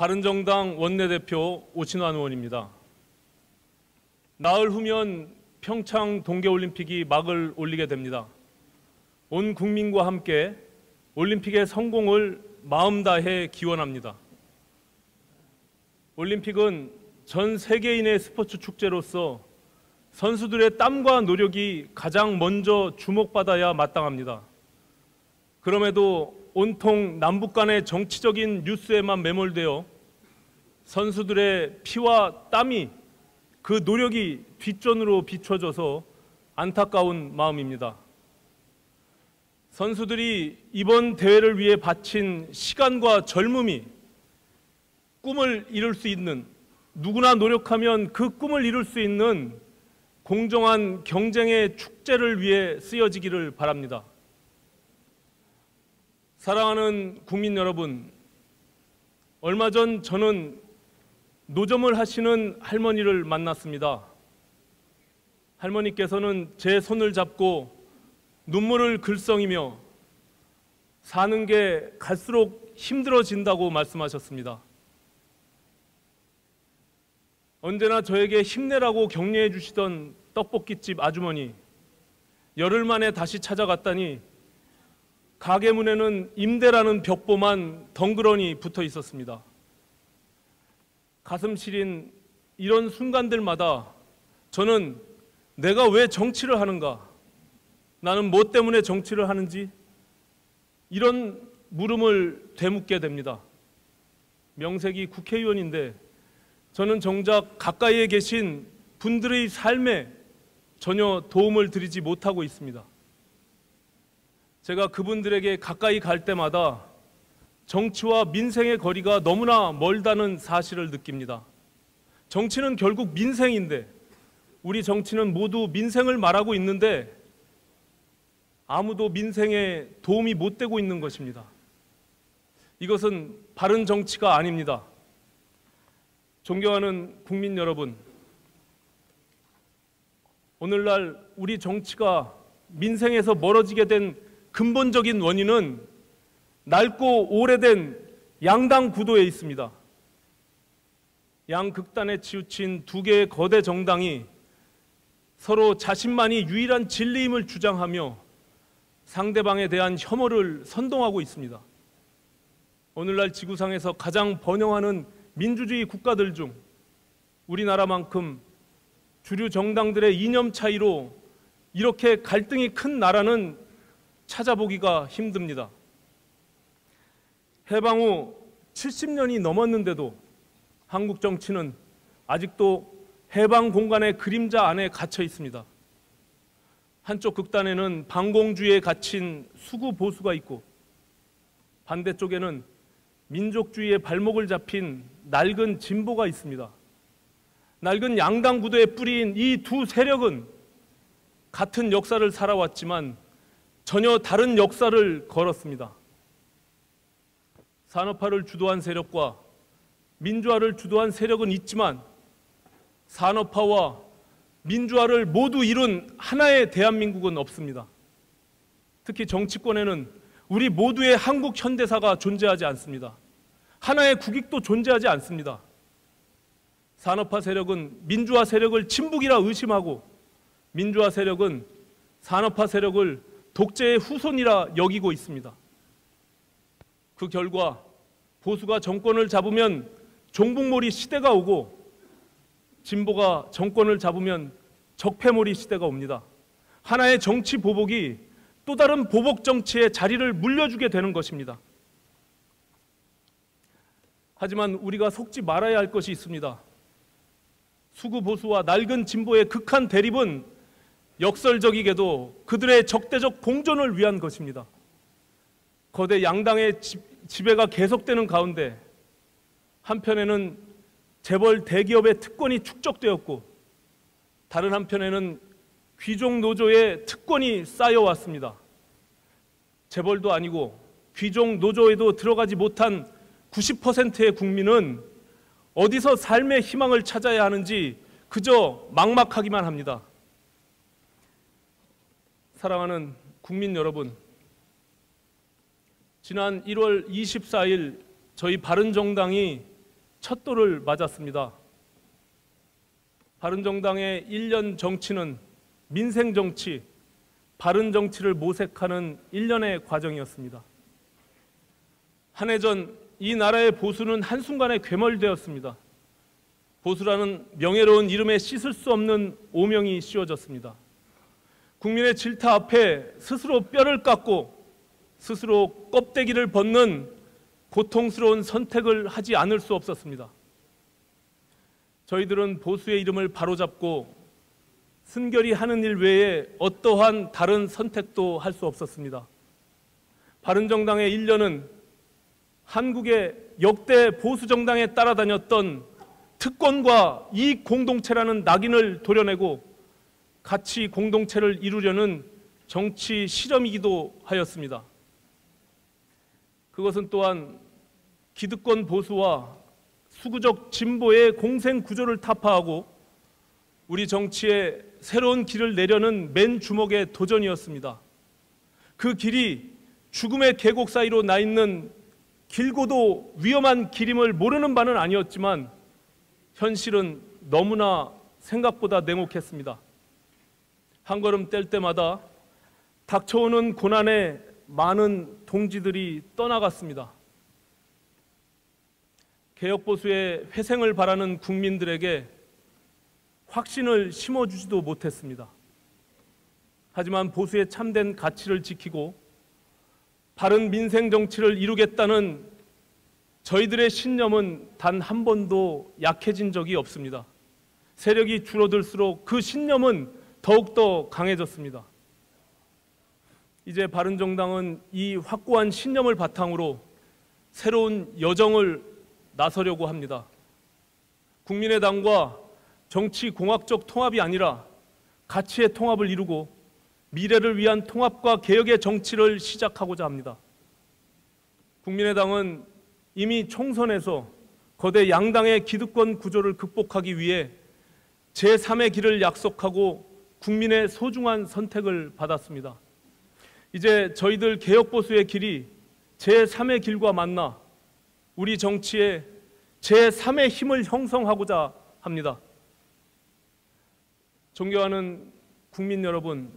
바른정당 원내대표 오신환 의원입니다. 나흘 후면 평창 동계올림픽이 막을 올리게 됩니다. 온 국민과 함께 올림픽의 성공을 마음 다해 기원합니다. 올림픽은 전 세계인의 스포츠 축제로서 선수들의 땀과 노력이 가장 먼저 주목받아야 마땅합니다. 그럼에도 온통 남북 간의 정치적인 뉴스에만 매몰되어 선수들의 피와 땀이 그 노력이 뒷전으로 비춰져서 안타까운 마음입니다. 선수들이 이번 대회를 위해 바친 시간과 젊음이 꿈을 이룰 수 있는, 누구나 노력하면 그 꿈을 이룰 수 있는 공정한 경쟁의 축제를 위해 쓰여지기를 바랍니다. 사랑하는 국민 여러분, 얼마 전 저는 노점을 하시는 할머니를 만났습니다. 할머니께서는 제 손을 잡고 눈물을 글썽이며 사는 게 갈수록 힘들어진다고 말씀하셨습니다. 언제나 저에게 힘내라고 격려해 주시던 떡볶이집 아주머니, 열흘 만에 다시 찾아갔더니 가게 문에는 임대라는 벽보만 덩그러니 붙어 있었습니다. 가슴 시린 이런 순간들마다 저는 내가 왜 정치를 하는가? 나는 뭐 때문에 정치를 하는지? 이런 물음을 되묻게 됩니다. 명색이 국회의원인데 저는 정작 가까이에 계신 분들의 삶에 전혀 도움을 드리지 못하고 있습니다. 제가 그분들에게 가까이 갈 때마다 정치와 민생의 거리가 너무나 멀다는 사실을 느낍니다. 정치는 결국 민생인데, 우리 정치는 모두 민생을 말하고 있는데 아무도 민생에 도움이 못 되고 있는 것입니다. 이것은 바른 정치가 아닙니다. 존경하는 국민 여러분, 오늘날 우리 정치가 민생에서 멀어지게 된 근본적인 원인은 낡고 오래된 양당 구도에 있습니다. 양극단에 치우친 두 개의 거대 정당이 서로 자신만이 유일한 진리임을 주장하며 상대방에 대한 혐오를 선동하고 있습니다. 오늘날 지구상에서 가장 번영하는 민주주의 국가들 중 우리나라만큼 주류 정당들의 이념 차이로 이렇게 갈등이 큰 나라는 찾아보기가 힘듭니다. 해방 후 70년이 넘었는데도 한국 정치는 아직도 해방 공간의 그림자 안에 갇혀 있습니다. 한쪽 극단에는 반공주의에 갇힌 수구 보수가 있고, 반대쪽에는 민족주의의 발목을 잡힌 낡은 진보가 있습니다. 낡은 양당 구도에 뿌린 이 두 세력은 같은 역사를 살아왔지만 전혀 다른 역사를 걸었습니다. 산업화를 주도한 세력과 민주화를 주도한 세력은 있지만 산업화와 민주화를 모두 이룬 하나의 대한민국은 없습니다. 특히 정치권에는 우리 모두의 한국 현대사가 존재하지 않습니다. 하나의 국익도 존재하지 않습니다. 산업화 세력은 민주화 세력을 친북이라 의심하고, 민주화 세력은 산업화 세력을 독재의 후손이라 여기고 있습니다. 그 결과 보수가 정권을 잡으면 종북몰이 시대가 오고, 진보가 정권을 잡으면 적폐몰이 시대가 옵니다. 하나의 정치 보복이 또 다른 보복 정치의 자리를 물려주게 되는 것입니다. 하지만 우리가 속지 말아야 할 것이 있습니다. 수구 보수와 낡은 진보의 극한 대립은 역설적이게도 그들의 적대적 공존을 위한 것입니다. 거대 양당의 지배가 계속되는 가운데 한편에는 재벌 대기업의 특권이 축적되었고, 다른 한편에는 귀족 노조의 특권이 쌓여왔습니다. 재벌도 아니고 귀족 노조에도 들어가지 못한 90%의 국민은 어디서 삶의 희망을 찾아야 하는지 그저 막막하기만 합니다. 사랑하는 국민 여러분, 지난 1월 24일 저희 바른정당이 첫 돌을 맞았습니다. 바른정당의 1년 정치는 민생 정치, 바른 정치를 모색하는 1년의 과정이었습니다. 한 해 전 이 나라의 보수는 한순간에 괴멸되었습니다. 보수라는 명예로운 이름에 씻을 수 없는 오명이 씌워졌습니다. 국민의 질타 앞에 스스로 뼈를 깎고 스스로 껍데기를 벗는 고통스러운 선택을 하지 않을 수 없었습니다. 저희들은 보수의 이름을 바로잡고 순결히 하는 일 외에 어떠한 다른 선택도 할 수 없었습니다. 바른정당의 1년은 한국의 역대 보수정당에 따라다녔던 특권과 이익 공동체라는 낙인을 도려내고 가치 공동체를 이루려는 정치 실험이기도 하였습니다. 그것은 또한 기득권 보수와 수구적 진보의 공생 구조를 타파하고 우리 정치에 새로운 길을 내려는 맨 주먹의 도전이었습니다. 그 길이 죽음의 계곡 사이로 나 있는 길고도 위험한 길임을 모르는 바는 아니었지만 현실은 너무나 생각보다 냉혹했습니다. 한 걸음 뗄 때마다 닥쳐오는 고난에 많은 동지들이 떠나갔습니다. 개혁보수의 회생을 바라는 국민들에게 확신을 심어주지도 못했습니다. 하지만 보수의 참된 가치를 지키고 바른 민생 정치를 이루겠다는 저희들의 신념은 단 한 번도 약해진 적이 없습니다. 세력이 줄어들수록 그 신념은 더욱더 강해졌습니다. 이제 바른정당은 이 확고한 신념을 바탕으로 새로운 여정을 나서려고 합니다. 국민의당과 정치공학적 통합이 아니라 가치의 통합을 이루고 미래를 위한 통합과 개혁의 정치를 시작하고자 합니다. 국민의당은 이미 총선에서 거대 양당의 기득권 구조를 극복하기 위해 제3의 길을 약속하고 국민의 소중한 선택을 받았습니다. 이제 저희들 개혁보수의 길이 제3의 길과 만나 우리 정치에 제3의 힘을 형성하고자 합니다. 존경하는 국민 여러분,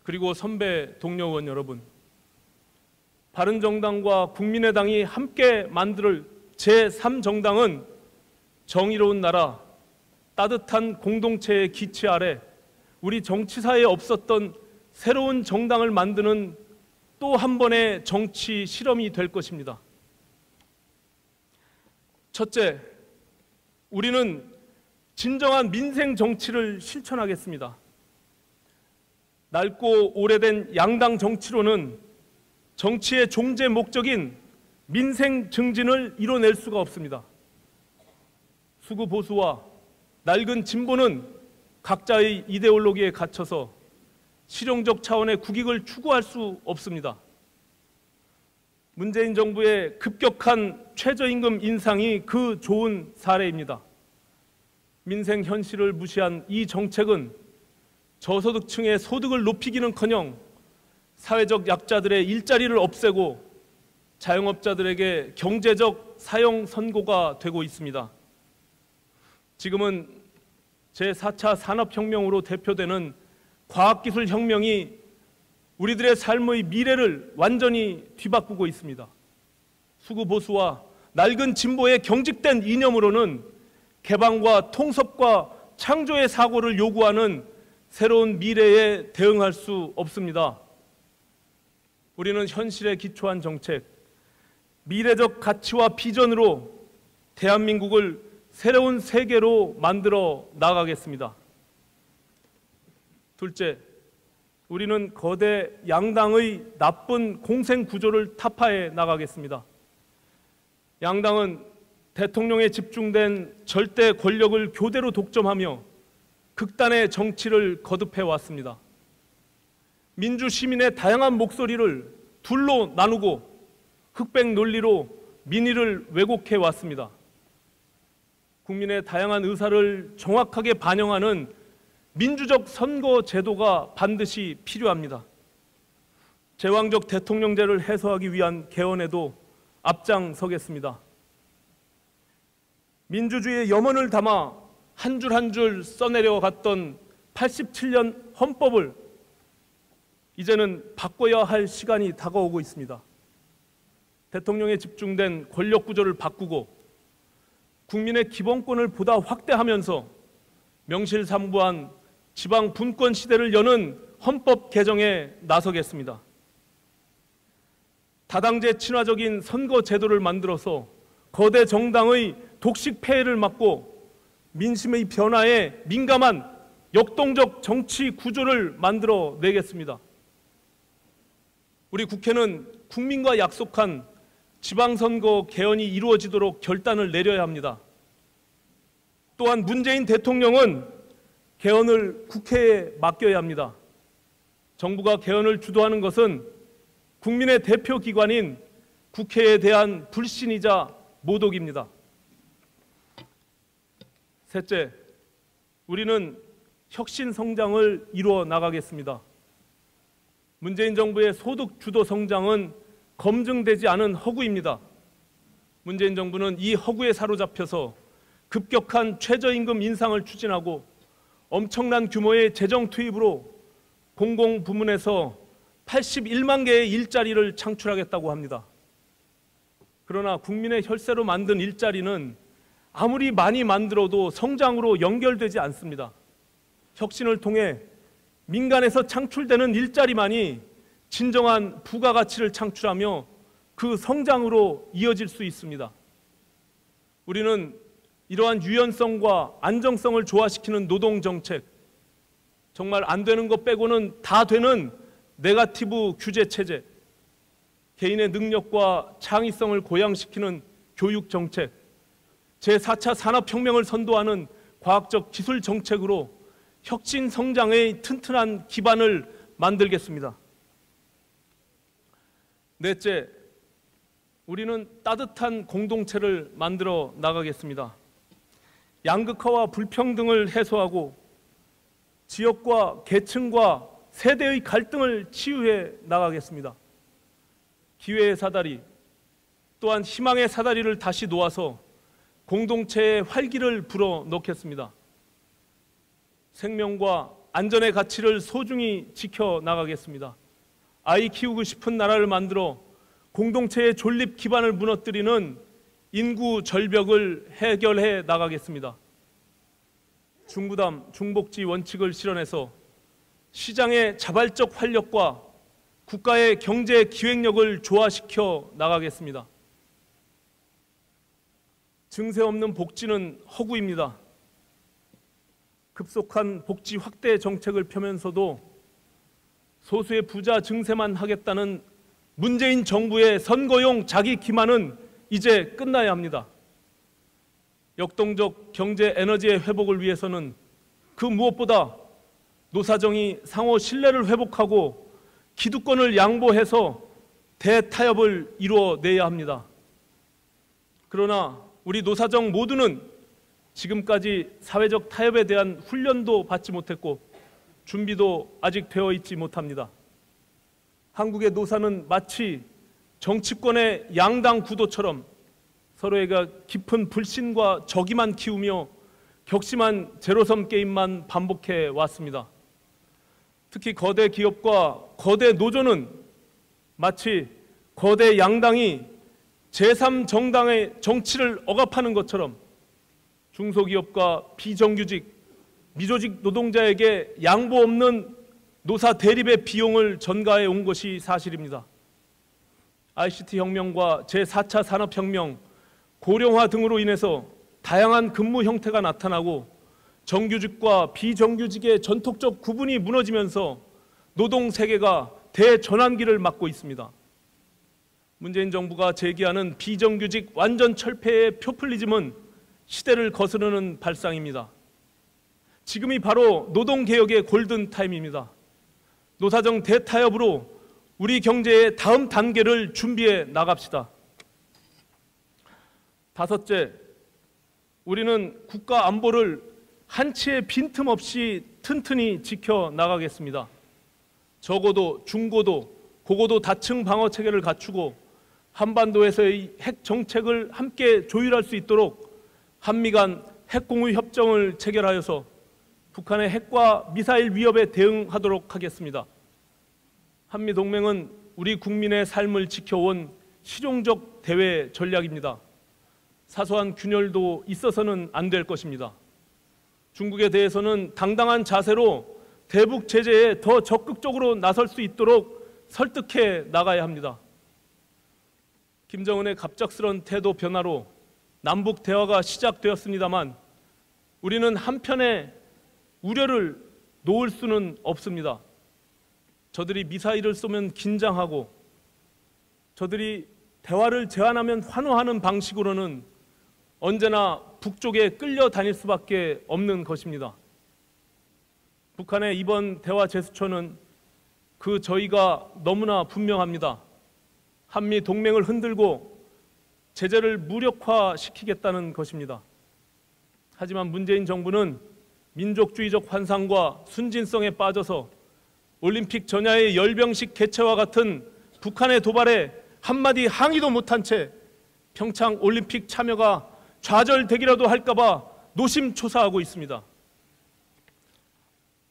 그리고 선배 동료 의원 여러분, 바른정당과 국민의당이 함께 만들 제3정당은 정의로운 나라, 따뜻한 공동체의 기치 아래 우리 정치사에 없었던 새로운 정당을 만드는 또 한 번의 정치 실험이 될 것입니다. 첫째, 우리는 진정한 민생 정치를 실천하겠습니다. 낡고 오래된 양당 정치로는 정치의 존재 목적인 민생 증진을 이뤄낼 수가 없습니다. 수구 보수와 낡은 진보는 각자의 이데올로기에 갇혀서 실용적 차원의 국익을 추구할 수 없습니다. 문재인 정부의 급격한 최저임금 인상이 그 좋은 사례입니다. 민생 현실을 무시한 이 정책은 저소득층의 소득을 높이기는커녕 사회적 약자들의 일자리를 없애고 자영업자들에게 경제적 사형 선고가 되고 있습니다. 지금은 제4차 산업혁명으로 대표되는 과학기술혁명이 우리들의 삶의 미래를 완전히 뒤바꾸고 있습니다. 수구 보수와 낡은 진보의 경직된 이념으로는 개방과 통섭과 창조의 사고를 요구하는 새로운 미래에 대응할 수 없습니다. 우리는 현실에 기초한 정책, 미래적 가치와 비전으로 대한민국을 새로운 세계로 만들어 나가겠습니다. 둘째, 우리는 거대 양당의 나쁜 공생 구조를 타파해 나가겠습니다. 양당은 대통령에 집중된 절대 권력을 교대로 독점하며 극단의 정치를 거듭해 왔습니다. 민주 시민의 다양한 목소리를 둘로 나누고 흑백 논리로 민의를 왜곡해 왔습니다. 국민의 다양한 의사를 정확하게 반영하는 민주적 선거 제도가 반드시 필요합니다. 제왕적 대통령제를 해소하기 위한 개헌에도 앞장서겠습니다. 민주주의의 염원을 담아 한 줄 한 줄 써내려 갔던 87년 헌법을 이제는 바꿔야 할 시간이 다가오고 있습니다. 대통령에 집중된 권력 구조를 바꾸고 국민의 기본권을 보다 확대하면서 명실상부한 지방 분권 시대를 여는 헌법 개정에 나서겠습니다. 다당제 친화적인 선거 제도를 만들어서 거대 정당의 독식 폐해를 막고 민심의 변화에 민감한 역동적 정치 구조를 만들어 내겠습니다. 우리 국회는 국민과 약속한 지방선거 개헌이 이루어지도록 결단을 내려야 합니다. 또한 문재인 대통령은 개헌을 국회에 맡겨야 합니다. 정부가 개헌을 주도하는 것은 국민의 대표 기관인 국회에 대한 불신이자 모독입니다. 셋째, 우리는 혁신 성장을 이루어 나가겠습니다. 문재인 정부의 소득 주도 성장은 검증되지 않은 허구입니다. 문재인 정부는 이 허구에 사로잡혀서 급격한 최저임금 인상을 추진하고 엄청난 규모의 재정 투입으로 공공부문에서 81만 개의 일자리를 창출하겠다고 합니다. 그러나 국민의 혈세로 만든 일자리는 아무리 많이 만들어도 성장으로 연결되지 않습니다. 혁신을 통해 민간에서 창출되는 일자리만이 진정한 부가가치를 창출하며 그 성장으로 이어질 수 있습니다. 우리는 이러한 유연성과 안정성을 조화시키는 노동정책, 정말 안 되는 것 빼고는 다 되는 네거티브 규제체제, 개인의 능력과 창의성을 고양시키는 교육정책, 제4차 산업혁명을 선도하는 과학적 기술 정책으로 혁신 성장의 튼튼한 기반을 만들겠습니다. 넷째, 우리는 따뜻한 공동체를 만들어 나가겠습니다. 양극화와 불평등을 해소하고 지역과 계층과 세대의 갈등을 치유해 나가겠습니다. 기회의 사다리, 또한 희망의 사다리를 다시 놓아서 공동체의 활기를 불어넣겠습니다. 생명과 안전의 가치를 소중히 지켜나가겠습니다. 아이 키우고 싶은 나라를 만들어 공동체의 존립 기반을 무너뜨리는 인구 절벽을 해결해 나가겠습니다. 중부담, 중복지 원칙을 실현해서 시장의 자발적 활력과 국가의 경제 기획력을 조화시켜 나가겠습니다. 증세 없는 복지는 허구입니다. 급속한 복지 확대 정책을 펴면서도 소수의 부자 증세만 하겠다는 문재인 정부의 선거용 자기 기만은 이제 끝나야 합니다. 역동적 경제 에너지의 회복을 위해서는 그 무엇보다 노사정이 상호 신뢰를 회복하고 기득권을 양보해서 대타협을 이루어내야 합니다. 그러나 우리 노사정 모두는 지금까지 사회적 타협에 대한 훈련도 받지 못했고 준비도 아직 되어 있지 못합니다. 한국의 노사는 마치 정치권의 양당 구도처럼 서로에게 깊은 불신과 적의만 키우며 격심한 제로섬 게임만 반복해 왔습니다. 특히 거대 기업과 거대 노조는 마치 거대 양당이 제3정당의 정치를 억압하는 것처럼 중소기업과 비정규직, 미조직 노동자에게 양보 없는 노사 대립의 비용을 전가해 온 것이 사실입니다. ICT 혁명과 제4차 산업혁명, 고령화 등으로 인해서 다양한 근무 형태가 나타나고 정규직과 비정규직의 전통적 구분이 무너지면서 노동 세계가 대전환기를 맞고 있습니다. 문재인 정부가 제기하는 비정규직 완전 철폐의 표퓰리즘은 시대를 거스르는 발상입니다. 지금이 바로 노동개혁의 골든타임입니다. 노사정 대타협으로 우리 경제의 다음 단계를 준비해 나갑시다. 다섯째, 우리는 국가 안보를 한치의 빈틈없이 튼튼히 지켜나가겠습니다. 적어도 중고도 고고도 다층 방어 체계를 갖추고 한반도에서의 핵 정책을 함께 조율할 수 있도록 한미 간 핵공유 협정을 체결하여서 북한의 핵과 미사일 위협에 대응하도록 하겠습니다. 한미 동맹은 우리 국민의 삶을 지켜온 실용적 대외 전략입니다. 사소한 균열도 있어서는 안 될 것입니다. 중국에 대해서는 당당한 자세로 대북 제재에 더 적극적으로 나설 수 있도록 설득해 나가야 합니다. 김정은의 갑작스런 태도 변화로 남북 대화가 시작되었습니다만 우리는 한편에 우려를 놓을 수는 없습니다. 저들이 미사일을 쏘면 긴장하고 저들이 대화를 제안하면 환호하는 방식으로는 언제나 북쪽에 끌려다닐 수밖에 없는 것입니다. 북한의 이번 대화 제스처는 그 저희가 너무나 분명합니다. 한미 동맹을 흔들고 제재를 무력화시키겠다는 것입니다. 하지만 문재인 정부는 민족주의적 환상과 순진성에 빠져서 올림픽 전야의 열병식 개최와 같은 북한의 도발에 한마디 항의도 못한 채 평창 올림픽 참여가 좌절되기라도 할까봐 노심초사하고 있습니다.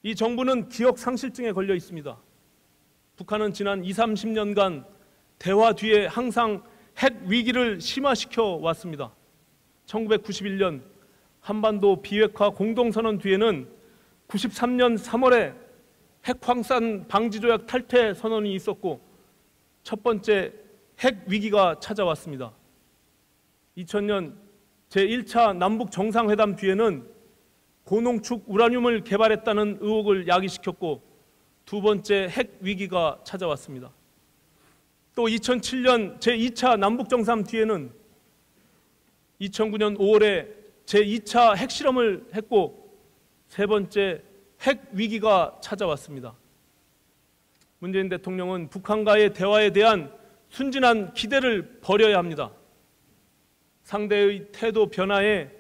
이 정부는 기억상실증에 걸려 있습니다. 북한은 지난 20, 30년간 대화 뒤에 항상 핵 위기를 심화시켜 왔습니다. 1991년 한반도 비핵화 공동선언 뒤에는 93년 3월에 핵 확산 방지 조약 탈퇴 선언이 있었고 첫 번째 핵 위기가 찾아왔습니다. 2000년 제1차 남북 정상회담 뒤에는 고농축 우라늄을 개발했다는 의혹을 야기시켰고 두 번째 핵 위기가 찾아왔습니다. 또 2007년 제2차 남북 정상 뒤에는 2009년 5월에 제2차 핵실험을 했고 세 번째 핵 위기가 찾아왔습니다. 문재인 대통령은 북한과의 대화에 대한 순진한 기대를 버려야 합니다. 상대의 태도 변화에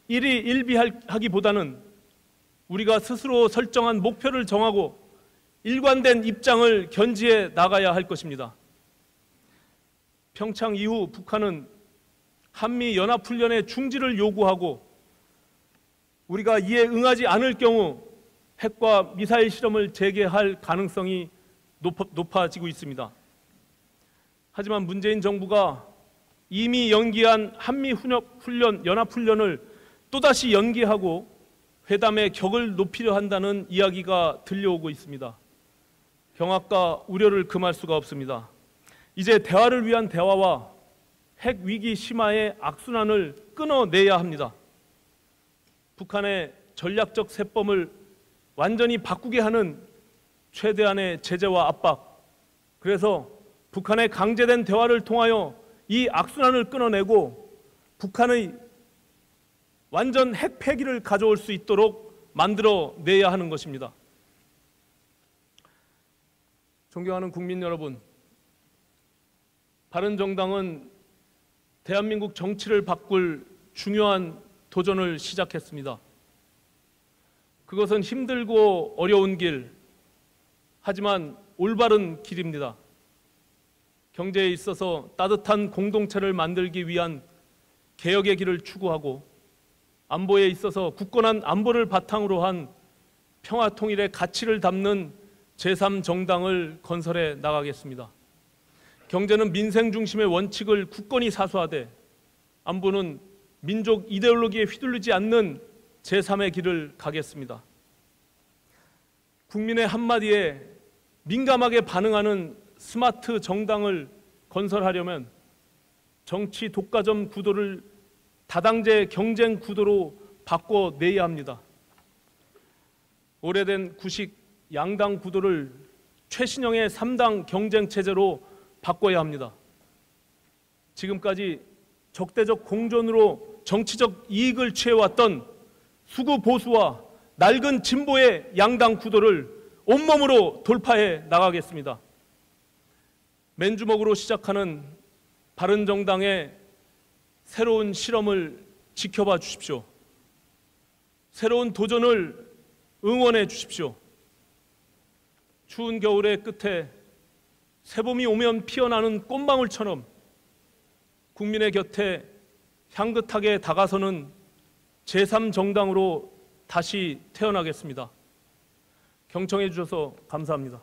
일희일비하기보다는 우리가 스스로 설정한 목표를 정하고 일관된 입장을 견지해 나가야 할 것입니다. 평창 이후 북한은 한미연합훈련의 중지를 요구하고 우리가 이에 응하지 않을 경우 핵과 미사일 실험을 재개할 가능성이 높아지고 있습니다. 하지만 문재인 정부가 이미 연기한 연합훈련을 또다시 연기하고 회담의 격을 높이려 한다는 이야기가 들려오고 있습니다. 경악과 우려를 금할 수가 없습니다. 이제 대화를 위한 대화와 핵 위기 심화의 악순환을 끊어내야 합니다. 북한의 전략적 세법을 완전히 바꾸게 하는 최대한의 제재와 압박, 그래서 북한의 강제된 대화를 통하여 이 악순환을 끊어내고 북한의 완전 핵 폐기를 가져올 수 있도록 만들어내야 하는 것입니다. 존경하는 국민 여러분, 바른정당은 대한민국 정치를 바꿀 중요한 도전을 시작했습니다. 그것은 힘들고 어려운 길, 하지만 올바른 길입니다. 경제에 있어서 따뜻한 공동체를 만들기 위한 개혁의 길을 추구하고 안보에 있어서 굳건한 안보를 바탕으로 한 평화통일의 가치를 담는 제3정당을 건설해 나가겠습니다. 경제는 민생 중심의 원칙을 굳건히 사수하되 안보는 민족 이데올로기에 휘둘리지 않는 제3의 길을 가겠습니다. 국민의 한마디에 민감하게 반응하는 스마트 정당을 건설하려면 정치 독과점 구도를 다당제 경쟁 구도로 바꿔내야 합니다. 오래된 구식 양당 구도를 최신형의 3당 경쟁 체제로 바꿔야 합니다. 지금까지 적대적 공존으로 정치적 이익을 취해왔던 수구 보수와 낡은 진보의 양당 구도를 온몸으로 돌파해 나가겠습니다. 맨주먹으로 시작하는 바른정당의 새로운 실험을 지켜봐 주십시오. 새로운 도전을 응원해 주십시오. 추운 겨울의 끝에 새봄이 오면 피어나는 꽃망울처럼 국민의 곁에 향긋하게 다가서는 제3정당으로 다시 태어나겠습니다. 경청해 주셔서 감사합니다.